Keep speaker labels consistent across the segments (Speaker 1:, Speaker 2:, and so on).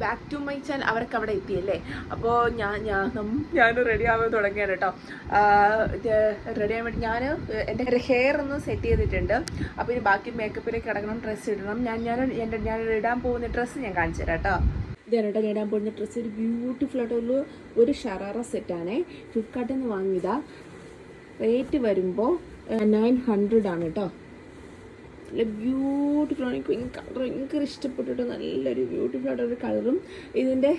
Speaker 1: Back to my channel. അവരൊക്കെ അവിടെ എത്തിയല്ലേ. അപ്പോൾ ഞാൻ റെഡി ആവാൻ തുടങ്ങിയാണ് കേട്ടോ. റെഡി ആവാൻ വേണ്ടി ഞാൻ എൻ്റെ ഹെയർ ഒന്ന് സെറ്റ് ചെയ്തിട്ടുണ്ട്. അപ്പോൾ ഇനി ബാക്കി മേക്കപ്പിലേക്ക് കിടക്കണം, ഡ്രസ്സ് ഇടണം. ഞാൻ ഇടാൻ പോകുന്ന ഡ്രസ്സ് ഞാൻ കാണിച്ചു തരാം കേട്ടോ. ഇതാണ് കേട്ടോ ഇടാൻ പോകുന്ന ഡ്രസ്സ്. ഒരു ബ്യൂട്ടിഫുൾ ആയിട്ടുള്ള ഒരു ഷറാറ സെറ്റാണേ. ഫ്ലിപ്കാർട്ടിൽ നിന്ന് വാങ്ങിയതാ. റേറ്റ് വരുമ്പോൾ 900 ആണ് കേട്ടോ. നല്ല ബ്യൂട്ടിഫുൾ ആണ്. എനിക്ക് കളർ ഭയങ്കര ഇഷ്ടപ്പെട്ടിട്ട് നല്ലൊരു ബ്യൂട്ടിഫുൾ ആയിട്ടൊരു കളറും. ഇതിൻ്റെ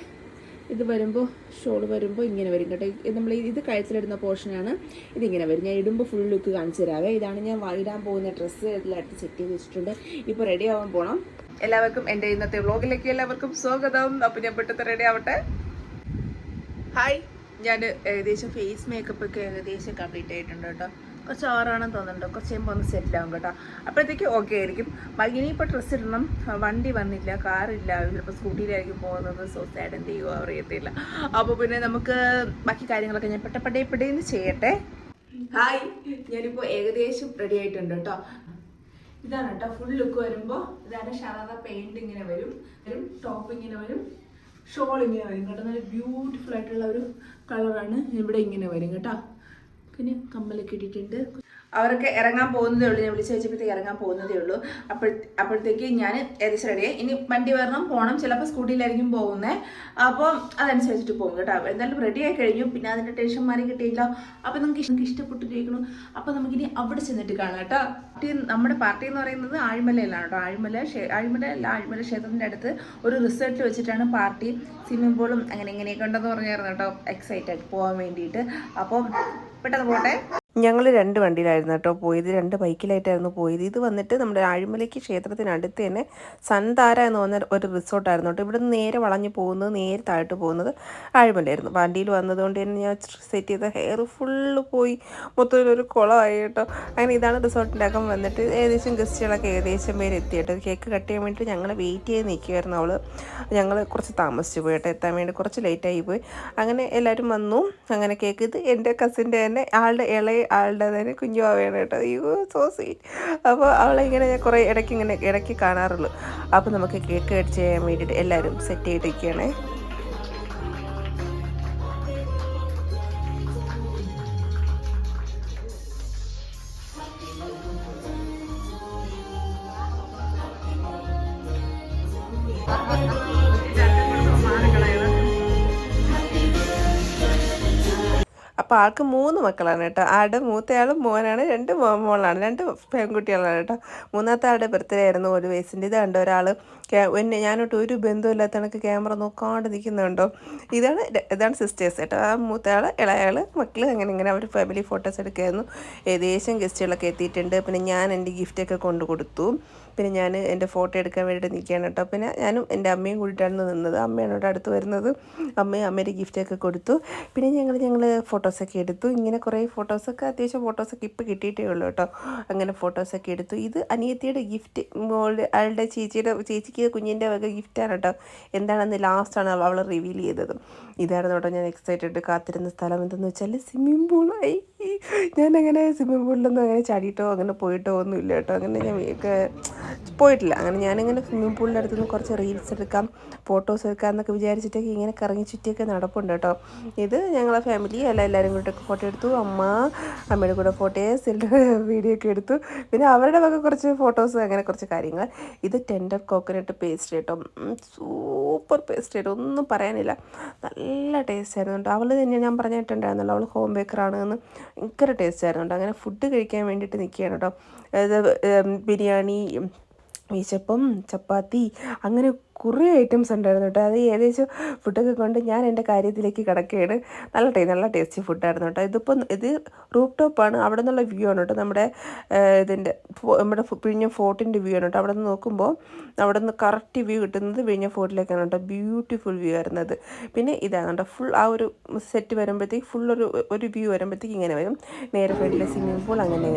Speaker 1: ഇത് വരുമ്പോൾ ഷോൾ വരുമ്പോൾ ഇങ്ങനെ വരും കേട്ടോ. നമ്മൾ ഇത് കഴുത്തിലിടുന്ന പോർഷനാണ്. ഇതിങ്ങനെ വരും. ഞാൻ ഇടുമ്പോൾ ഫുൾ ലുക്ക് കാണിച്ചു തരാവേ. ഇതാണ് ഞാൻ ഇടാൻ പോകുന്ന ഡ്രസ്സ്. ഇതിലായിട്ട് സെറ്റ് ചെയ്ത് വെച്ചിട്ടുണ്ട്. ഇപ്പോൾ റെഡി ആവാൻ പോകണം. എല്ലാവർക്കും എൻ്റെ ഇന്നത്തെ വ്ളോഗിലേക്ക് എല്ലാവർക്കും സ്വാഗതം. അപ്പോൾ ഞാൻ പെട്ടെന്ന് റെഡി ആവട്ടെ. ഹായ്, ഞാൻ ഏകദേശം ഫേസ് മേക്കപ്പ് ഒക്കെ ഏകദേശം കംപ്ലീറ്റ് ആയിട്ടുണ്ട് കേട്ടോ. കുറച്ച് ഓവറാണെന്ന് തോന്നുന്നുണ്ട്. കുറച്ച് കഴിയുമ്പോൾ ഒന്ന് സെറ്റിൽ ആവും കേട്ടോ. അപ്പോഴത്തേക്ക് ഓക്കെ ആയിരിക്കും. ഇനിയിപ്പോൾ ഡ്രസ്സ് ഇടണം. വണ്ടി വന്നില്ല, കാറില്ല. ചിലപ്പോൾ സ്കൂട്ടിയിലായിരിക്കും പോകുന്നത്. സോ സാഡ്, എന്ത് ചെയ്യുമോ അറിയത്തില്ല. അപ്പോൾ പിന്നെ നമുക്ക് ബാക്കി കാര്യങ്ങളൊക്കെ ഞാൻ പെട്ടെന്ന് ചെയ്യട്ടെ. ഹായ്, ഞാനിപ്പോൾ ഏകദേശം റെഡി ആയിട്ടുണ്ട് കേട്ടോ. ഇതാണ് കേട്ടോ ഫുൾ ലുക്ക് വരുമ്പോൾ. ഇതാണ് ഷറാറ പെയിന്റ് ഇങ്ങനെ വരും. ടോപ്പ് ഇങ്ങനെ വരും, ഷോൾ ഇങ്ങനെ വരും കേട്ടോ. നല്ല ബ്യൂട്ടിഫുൾ ആയിട്ടുള്ള ഒരു കളറാണ്. ഇവിടെ ഇങ്ങനെ വരും കേട്ടോ. പിന്നെ കമ്മലൊക്കെ ഇട്ടിട്ടുണ്ട്. അവരൊക്കെ ഇറങ്ങാൻ പോകുന്നതേ ഉള്ളൂ. ഞാൻ വിളിച്ച് വെച്ചപ്പോഴത്തേക്ക് ഇറങ്ങാൻ പോകുന്നതേ ഉള്ളൂ. അപ്പോഴത്തേക്ക് ഞാൻ ഏകദേശം റെഡിയായി. ഇനി വണ്ടി വരണം, പോകണം. ചിലപ്പോൾ സ്കൂട്ടിയിലായിരിക്കും പോകുന്നത്. അപ്പോൾ അതനുസരിച്ചിട്ട് പോകും കേട്ടോ. എന്തായാലും റെഡിയായി കഴിഞ്ഞു. പിന്നെ അതിൻ്റെ ടെൻഷൻ മാറി കിട്ടിയില്ല. അപ്പോൾ നമുക്ക് ഇഷ്ടപ്പെട്ടിരിക്കണം. അപ്പോൾ നമുക്കിനി അവിടെ ചെന്നിട്ട് കാണാം കേട്ടോ. നമ്മുടെ പാർട്ടി എന്ന് പറയുന്നത് ആഴിമലയിലാണ് കേട്ടോ. ആഴിമല ക്ഷേത്രത്തിൻ്റെ അടുത്ത് ഒരു റിസോർട്ടിൽ വെച്ചിട്ടാണ് പാർട്ടി. സ്വിമ്മിംഗ് പൂളും അങ്ങനെ ഇങ്ങനെയൊക്കെ ഉണ്ടെന്ന് പറഞ്ഞായിരുന്നു കേട്ടോ. എക്സൈറ്റഡ് പോകാൻ വേണ്ടിയിട്ട്. അപ്പോൾ പെട്ടെന്ന് പോട്ടെ. ഞങ്ങൾ 2 വണ്ടിയിലായിരുന്നു കേട്ടോ പോയത്. 2 ബൈക്കിലായിട്ടായിരുന്നു പോയത്. ഇത് വന്നിട്ട് നമ്മുടെ ആഴിമലയ്ക്ക് ക്ഷേത്രത്തിനടുത്ത് തന്നെ സന്താര എന്ന് പറഞ്ഞ ഒരു റിസോർട്ടായിരുന്നു കേട്ടോ. ഇവിടെ നിന്ന് നേരെ വളഞ്ഞ് പോകുന്നത്, നേരെ താഴോട്ട് പോകുന്നത് ആഴിമലയായിരുന്നു. വണ്ടിയിൽ വന്നതുകൊണ്ട് തന്നെ ഞാൻ സെറ്റ് ചെയ്ത ഹെയർ ഫുള്ള് പോയി, മൊത്തത്തിലൊരു കുളമായി കേട്ടോ. അങ്ങനെ ഇതാണ് റിസോർട്ടിൻ്റെ അകം. വന്നിട്ട് ഏകദേശം ഗസ്റ്റുകളൊക്കെ ഏകദേശം പേര് എത്തി കേട്ടോ. കേക്ക് കട്ട് ചെയ്യാൻ വേണ്ടിയിട്ട് ഞങ്ങൾ വെയിറ്റ് ചെയ്ത് നിൽക്കുമായിരുന്നു. ഞങ്ങൾ കുറച്ച് താമസിച്ച് പോയി കേട്ടോ. എത്താൻ വേണ്ടി കുറച്ച് ലേറ്റായി പോയി. അങ്ങനെ എല്ലാവരും വന്നു. അങ്ങനെ കേക്ക് ഇത് എൻ്റെ കസിൻ്റെ തന്നെ ആളുടെ തന്നെ കുഞ്ഞു ആവുകയാണ് കേട്ടോ. അയ്യോ സോ സ്വീറ്റ്. അപ്പോൾ അവളെ ഇങ്ങനെ ഞാൻ കുറേ ഇടയ്ക്ക് കാണാറുള്ളൂ. അപ്പോൾ നമുക്ക് കേക്ക് കട്ട് ചെയ്യാൻ വേണ്ടിയിട്ട് എല്ലാവരും സെറ്റ് ചെയ്തിരിക്കുകയാണേ. അപ്പോൾ ആൾക്ക് 3 മക്കളാണ് കേട്ടോ. ആളുടെ മൂത്തയാളും മോനാണ്, 2 മോളാണ്, 2 പെൺകുട്ടികളാണ് കേട്ടോ. മൂന്നാമത്തെ ആളുടെ ബർത്ത്ഡേ ആയിരുന്നു 1 വയസ്സിൻ്റെ. ഇത് കണ്ടോ ഒരാൾ ഞാനോട്ട് ഒരു ബന്ധമില്ലാത്ത കണക്ക് ക്യാമറ നോക്കാണ്ട് നിൽക്കുന്നുണ്ടോ. ഇതാണ് സിസ്റ്റേഴ്സ് കേട്ടോ. ആ മൂത്തയാൾ, ഇളയാൾ, മക്കൾ, അങ്ങനെ അവർ ഫാമിലി ഫോട്ടോസ് എടുക്കുമായിരുന്നു. ഏകദേശം ഗസ്റ്റുകളൊക്കെ എത്തിയിട്ടുണ്ട്. പിന്നെ ഞാൻ എൻ്റെ ഗിഫ്റ്റൊക്കെ കൊണ്ടു കൊടുത്തു. പിന്നെ ഞാൻ എൻ്റെ ഫോട്ടോ എടുക്കാൻ വേണ്ടിയിട്ട് നിൽക്കുകയാണ് കേട്ടോ. പിന്നെ ഞാനും എൻ്റെ അമ്മയും കൂടിയിട്ടാണ് നിന്നത്. അമ്മയാണ് ഇവിടെ അടുത്ത് വരുന്നത്. അമ്മയുടെ ഗിഫ്റ്റൊക്കെ കൊടുത്തു. പിന്നെ ഞങ്ങൾ ഫോട്ടോസൊക്കെ എടുത്തു. ഇങ്ങനെ കുറേ ഫോട്ടോസൊക്കെ, അത്യാവശ്യം ഫോട്ടോസൊക്കെ ഇപ്പോൾ കിട്ടിയിട്ടേ ഉള്ളൂ കേട്ടോ. അങ്ങനെ ഫോട്ടോസൊക്കെ എടുത്തു. ഇത് അനിയത്തിയുടെ ഗിഫ്റ്റ്, അവളുടെ ചേച്ചിക്ക് കുഞ്ഞിൻ്റെ വക ഗിഫ്റ്റാണ് കേട്ടോ. എന്താണെന്ന് ലാസ്റ്റാണ് അവൾ റിവീൽ ചെയ്തത്. ഇതായിരുന്നു കേട്ടോ ഞാൻ എക്സൈറ്റഡ് കാത്തിരുന്ന സ്ഥലം. എന്തെന്ന് വെച്ചാൽ സ്വിമ്മിംഗ് പൂളായി. ഞാനങ്ങനെ സ്വിമ്മിംഗ് പൂളിലൊന്നും അങ്ങനെ ചാടിയിട്ടോ അങ്ങനെ പോയിട്ടോ ഒന്നുമില്ല കേട്ടോ. അങ്ങനെ ഞാൻ പോയിട്ടില്ല. അങ്ങനെ ഞാനിങ്ങനെ സ്വിമ്മിംഗ് പൂളിൻ്റെ അടുത്ത് നിന്ന് കുറച്ച് റീൽസ് എടുക്കാം, ഫോട്ടോസ് എടുക്കാം എന്നൊക്കെ വിചാരിച്ചിട്ടൊക്കെ ഇങ്ങനെ കറങ്ങി ചുറ്റിയൊക്കെ നടപ്പുണ്ട് കേട്ടോ. ഇത് ഞങ്ങളെ ഫാമിലി എല്ലാവരും കൂടെയൊക്കെ ഫോട്ടോ എടുത്തു. അമ്മയുടെ കൂടെ ഫോട്ടോസ് വീഡിയോ ഒക്കെ എടുത്തു. പിന്നെ അവരുടെ വക കുറച്ച് ഫോട്ടോസ്, അങ്ങനെ കുറച്ച് കാര്യങ്ങൾ. ഇത് ടെൻഡർ കോക്കനട്ട് പേസ്റ്റ് കേട്ടോ. സൂപ്പർ പേസ്റ്റ് കേട്ടോ, ഒന്നും പറയാനില്ല. നല്ല ടേസ്റ്റ് ആയിരുന്നു കേട്ടോ. അവൾ തന്നെ ഞാൻ പറഞ്ഞിട്ടുണ്ടായിരുന്നല്ലോ, അവൾ ഹോം ബേക്കറാണ് എന്ന്. ഭയങ്കര ടേസ്റ്റ് ആയിരുന്നു കേട്ടോ. അങ്ങനെ ഫുഡ് കഴിക്കാൻ വേണ്ടിയിട്ട് നിൽക്കുകയാണ് കേട്ടോ. ബിരിയാണി, മീശപ്പം, ചപ്പാത്തി, അങ്ങനെ കുറേ ഐറ്റംസ് ഉണ്ടായിരുന്നു കേട്ടോ. അത് ഏകദേശം ഫുഡൊക്കെ കൊണ്ട് ഞാൻ എൻ്റെ കാര്യത്തിലേക്ക് കിടക്കുകയാണ്. നല്ല ടേസ്റ്റി ഫുഡായിരുന്നു കേട്ടോ. ഇത് റൂഫ് ടോപ്പാണ്. അവിടെ നിന്നുള്ള വ്യൂ ആണ് കേട്ടോ. നമ്മുടെ നമ്മുടെ വിഴിഞ്ഞം ഫോർട്ടിൻ്റെ വ്യൂ ആണ് കേട്ടോ. അവിടെ നിന്ന് നോക്കുമ്പോൾ അവിടെ നിന്ന് കറക്റ്റ് വ്യൂ കിട്ടുന്നത് വിഴിഞ്ഞം ഫോർട്ടിലേക്കാണ് കേട്ടോ. ബ്യൂട്ടിഫുൾ വ്യൂ ആയിരുന്നത്. പിന്നെ ഇതാണ് കേട്ടോ ഫുൾ ആ ഒരു സെറ്റ് വരുമ്പോഴത്തേക്ക് ഫുൾ ഒരു വ്യൂ വരുമ്പോഴത്തേക്ക് ഇങ്ങനെ വരും. നേരെ ഫ്രണ്ടിലെ സ്വിമ്മിംഗ് പൂൾ അങ്ങനെ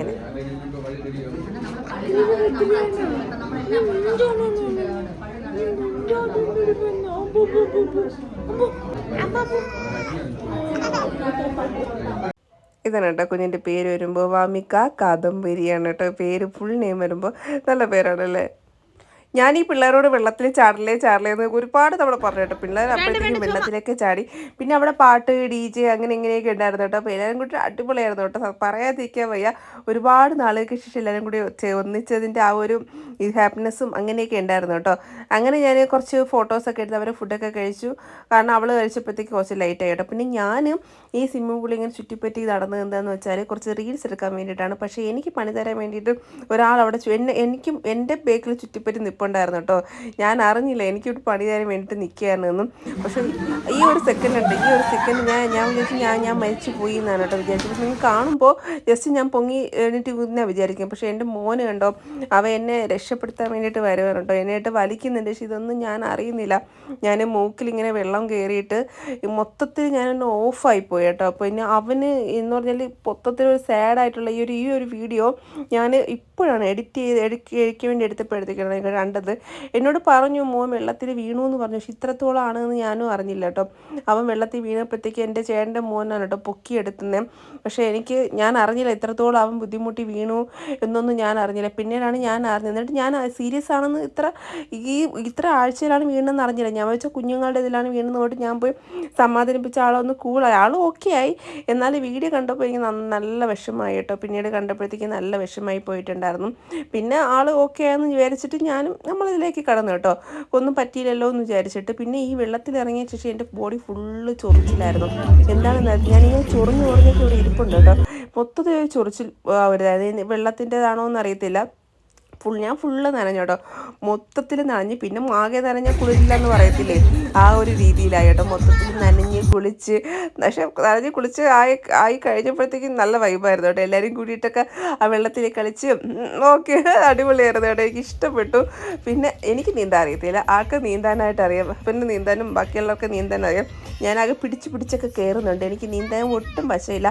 Speaker 1: ഇതാണ് കേട്ടോ കുഞ്ഞിൻ്റെ പേര് വരുമ്പോൾ വാമിക കാദംബരിയാണ് കേട്ടോ പേര്. ഫുൾ നെയിം വരുമ്പോൾ നല്ല പേരാണല്ലേ.
Speaker 2: ഞാൻ ഈ പിള്ളേരോട് വെള്ളത്തിൽ ചാടലേ എന്ന് ഒരുപാട് തവണ പറഞ്ഞു കേട്ടോ. പിള്ളേർ അപ്പോഴത്തേക്കും വെള്ളത്തിലേക്ക് ചാടി. പിന്നെ അവിടെ പാട്ട് DJ അങ്ങനെ ഇങ്ങനെയൊക്കെ ഉണ്ടായിരുന്നു കേട്ടോ. അപ്പോൾ എല്ലാവരും കൂടി അടിപൊളിയായിരുന്നു കേട്ടോ, പറയാതിരിക്കാൻ വയ്യ. ഒരുപാട് നാളുകൾക്ക് ശേഷം എല്ലാവരും കൂടി ഒന്നിച്ചതിൻ്റെ ആ ഒരു ഹാപ്പിനെസ്സും അങ്ങനെയൊക്കെ ഉണ്ടായിരുന്നു കേട്ടോ. അങ്ങനെ ഞാൻ കുറച്ച് ഫോട്ടോസൊക്കെ എടുത്ത് അവരെ ഫുഡൊക്കെ കഴിച്ചു. കാരണം അവൾ കഴിച്ചപ്പോഴത്തേക്ക് കുറച്ച് ലേറ്റ് ആയി കേട്ടോ. പിന്നെ ഞാൻ ഈ സ്വിമ്മിംഗ് പൂളിൽ ഇങ്ങനെ ചുറ്റിപ്പറ്റി നടന്നത് എന്താണെന്ന് വെച്ചാൽ കുറച്ച് റീൽസ് എടുക്കാൻ വേണ്ടിയിട്ടാണ്. പക്ഷേ എനിക്ക് പണി തരാൻ വേണ്ടിയിട്ട് ഒരാൾ അവിടെ എനിക്കും എൻ്റെ ബേക്കിൽ ചുറ്റിപ്പറ്റി നിൽപ്പുണ്ടായിരുന്നു കേട്ടോ. ഞാൻ അറിഞ്ഞില്ല എനിക്കൊരു പണി തരാൻ വേണ്ടിയിട്ട് നിൽക്കുകയാണെന്നും. പക്ഷേ ഈ ഒരു സെക്കൻഡ് ഞാൻ വിചാരിച്ചു ഞാൻ മരിച്ചു പോയി എന്നാണ് കേട്ടോ വിചാരിച്ചത്. നിങ്ങൾ കാണുമ്പോൾ ജസ്റ്റ് ഞാൻ പൊങ്ങി എണീറ്റ് എന്നാണ് വിചാരിക്കും. പക്ഷേ എൻ്റെ മോന് കണ്ടോ, അവ എന്നെ രക്ഷപ്പെടുത്താൻ വേണ്ടിയിട്ട് വരുവാണ് കേട്ടോ. എന്നെയായിട്ട് വലിക്കുന്നുണ്ട്. പക്ഷേ ഇതൊന്നും ഞാൻ അറിയുന്നില്ല. ഞാൻ മൂക്കിലിങ്ങനെ വെള്ളം കയറിയിട്ട് മൊത്തത്തിൽ ഞാനൊന്ന് ഓഫായിപ്പോയി കേട്ടോ. അപ്പോൾ ഇനി അവന് എന്ന് പറഞ്ഞാൽ മൊത്തത്തിൽ ഒരു സാഡായിട്ടുള്ള ഈ ഒരു വീഡിയോ ഞാൻ ഇപ്പോഴാണ് എഡിറ്റ് വേണ്ടി എടുത്തപ്പോഴത്തേക്കാണ് ഞാൻ കണ്ടത്. എന്നോട് പറഞ്ഞു മോൻ വെള്ളത്തിൽ വീണു എന്ന് പറഞ്ഞു. പക്ഷെ ഇത്രത്തോളം ആണെന്ന് ഞാനും അറിഞ്ഞില്ല കേട്ടോ. അവൻ വെള്ളത്തിൽ വീണപ്പോഴത്തേക്ക് എൻ്റെ ചേട്ടൻ്റെ മോനാണ് കേട്ടോ പൊക്കിയെടുക്കുന്നത്. പക്ഷേ ഞാൻ അറിഞ്ഞില്ല ഇത്രത്തോളം അവൻ ബുദ്ധിമുട്ടി വീണു എന്നൊന്നും ഞാൻ അറിഞ്ഞില്ല. പിന്നീടാണ് ഞാൻ അറിഞ്ഞത്. എന്നിട്ട് ഞാൻ സീരിയസ് ആണെന്ന് ഇത്ര ആഴ്ചയിലാണ് വീണെന്ന് അറിഞ്ഞില്ല. ഞാൻ വെച്ചാൽ കുഞ്ഞുങ്ങളുടെ ഇതിലാണ് വീണെന്ന് പോയിട്ട് ഞാൻ പോയി സമാധാനിപ്പിച്ച ആളൊന്ന് കൂളായി. ആൾ ഓക്കെ ആയി. എന്നാൽ വീഡിയോ കണ്ടപ്പോൾ എനിക്ക് നല്ല വിഷമമായി കേട്ടോ. പിന്നീട് കണ്ടപ്പോഴത്തേക്ക് നല്ല വിഷമമായി പോയിട്ടുണ്ടായിരുന്നു. പിന്നെ ആൾ ഓക്കെ ആയെന്ന് വിചാരിച്ചിട്ട് നമ്മളിതിലേക്ക് കടന്നു കേട്ടോ. ഒന്നും പറ്റിയില്ലല്ലോ എന്ന് വിചാരിച്ചിട്ട്. പിന്നെ ഈ വെള്ളത്തിൽ ഇറങ്ങിയ ശേഷം എൻ്റെ ബോഡി ഫുള്ള് ചൊറിച്ചിലായിരുന്നു. എന്താണെന്ന് ഞാനിങ്ങനെ ചൊറിഞ്ഞൊക്കെ ഇവിടെ ഇരിപ്പുണ്ട് കേട്ടോ. മൊത്തത്തിൽ ചൊറിച്ചിൽ അതായത് വെള്ളത്തിൻ്റെതാണോ എന്ന് അറിയത്തില്ല. ഞാൻ ഫുള്ള് നനഞ്ഞു കേട്ടോ. മൊത്തത്തിൽ നനഞ്ഞ്. പിന്നെ ആകെ നനഞ്ഞാൽ കുളിരില്ല എന്ന് പറയത്തില്ലേ, ആ ഒരു രീതിയിലായി കേട്ടോ. മൊത്തത്തിൽ നനഞ്ഞ് കുളിച്ച്. പക്ഷേ നനഞ്ഞ് കുളിച്ച് ആയി കഴിഞ്ഞപ്പോഴത്തേക്കും നല്ല വൈബായിരുന്നു കേട്ടോ. എല്ലാവരും കൂടിയിട്ടൊക്കെ ആ വെള്ളത്തിൽ കളിച്ച് ഓക്കെ അടിപൊളിയായിരുന്നു കേട്ടോ. എനിക്ക് ഇഷ്ടപ്പെട്ടു. പിന്നെ എനിക്ക് നീന്താൻ അറിയത്തില്ല. ആൾക്ക് നീന്താനായിട്ട് അറിയാം. പിന്നെ നീന്താനും ബാക്കിയുള്ളവർക്ക് നീന്താൻ അറിയാം. ഞാനാകെ പിടിച്ചൊക്കെ കയറുന്നുണ്ട്. എനിക്ക് നീന്താൻ ഒട്ടും വശമില്ല.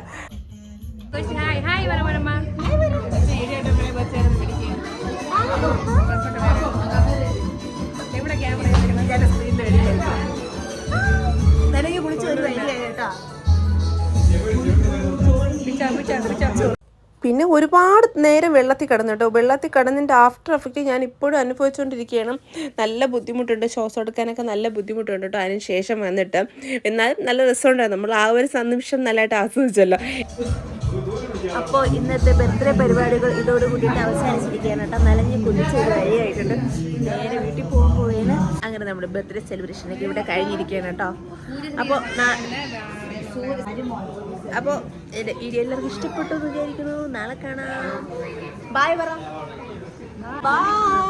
Speaker 2: പിന്നെ ഒരുപാട് നേരം വെള്ളത്തിൽ കിടന്നു കേട്ടോ. വെള്ളത്തിൽ കിടന്നതിൻ്റെ ആഫ്റ്റർ എഫക്റ്റ് ഞാൻ ഇപ്പോഴും അനുഭവിച്ചുകൊണ്ടിരിക്കുകയാണ്. നല്ല ബുദ്ധിമുട്ടുണ്ട്. ശ്വാസം എടുക്കാനൊക്കെ നല്ല ബുദ്ധിമുട്ടുണ്ട് കേട്ടോ അതിന് ശേഷം വന്നിട്ട്. എന്നാലും നല്ല രസമുണ്ടായിരുന്നു. നമ്മൾ ആ ഒരു സന്ദർഭം നല്ലതായിട്ട് ആസ്വദിച്ചല്ലോ.
Speaker 3: അപ്പോൾ ഇന്നത്തെ ബർത്ത്ഡേ പരിപാടികൾ ഇതോടുകൂടിയിട്ട് അവസാനിച്ചിരിക്കുകയാണ് കേട്ടോ. നനഞ്ഞ് കുളിച്ചൊരു വഴിയായിട്ടുണ്ട്. നേരെ വീട്ടിൽ പോകുമ്പോഴേന് അങ്ങനെ നമ്മുടെ ബർത്ത്ഡേ സെലിബ്രേഷനൊക്കെ ഇവിടെ കഴിഞ്ഞിരിക്കുകയാണ് കേട്ടോ. അപ്പോൾ വീഡിയോ എല്ലാവർക്കും ഇഷ്ടപ്പെട്ടു എന്ന് വിചാരിക്കുന്നു. നാളെ കാണാം. ബൈ പറ. ബൈ.